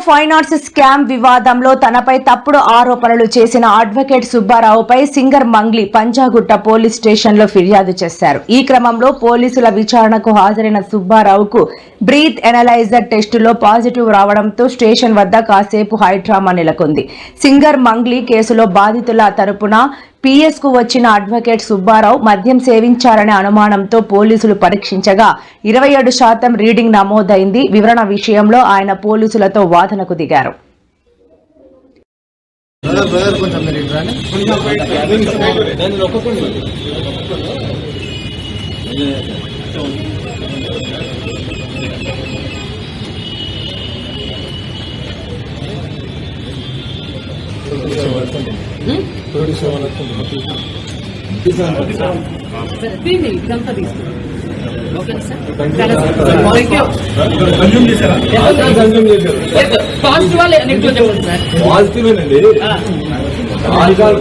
Fine arts scam వివాదంలో తనపై తప్పుడు ఆరోపణలు చేసిన అడ్వకేట్ సుబ్బారావుపై సింగర్ మంగ్లీ పంజాగుట్ట పోలీస్ స్టేషన్లో ఫిర్యాదు చేశారు. ఈ క్రమంలో పోలీసుల విచారణకు హాజరైన సుబ్బారావుకు బ్రీత్ ఎనలైజర్ టెస్టులో పాజిటివ్ రావడంతో స్టేషన్ వద్ద కాసేపు హైడ్రామా నెలకొంది. సింగర్ మంగ్లీ కేసులో బాధితుల తరపున పిఎస్ కు వచ్చిన అడ్వకేట్ సుబ్బారావు మద్యం సేవించారనే అనుమానంతో పోలీసులు పరీక్షించగా 27% రీడింగ్ నమోదైంది. వివరణ విషయంలో ఆయన పోలీసులతో వాదనకు దిగారు.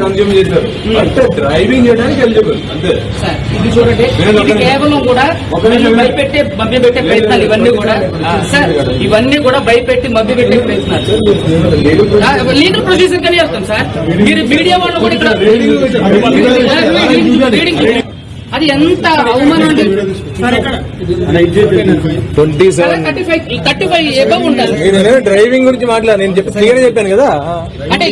కన్స్యూమ్ చేశారు అంటే డ్రైవింగ్ చేయడానికి ఎలిజిబుల్ అంతే. ఇది చూడండి, ఇది కేవలం కూడా భయపెట్టే మభ్యపెట్టే ప్రయత్నాలు ఇవన్నీ కూడా సార్, ఇవన్నీ కూడా భయపెట్టి మభ్యపెట్టే ప్రయత్నాలు. లీగల్ ప్రొసీజర్ కానీ వెళ్తాం సార్. మీరు మీడియా వాళ్ళు కూడా ఇక్కడ అది ఎంత అవమానం అండి. 35 ఎబవ్ ఉండాలి. డ్రైవింగ్ గురించి మాట్లాడి నేను చెప్పాను కదా. అంటే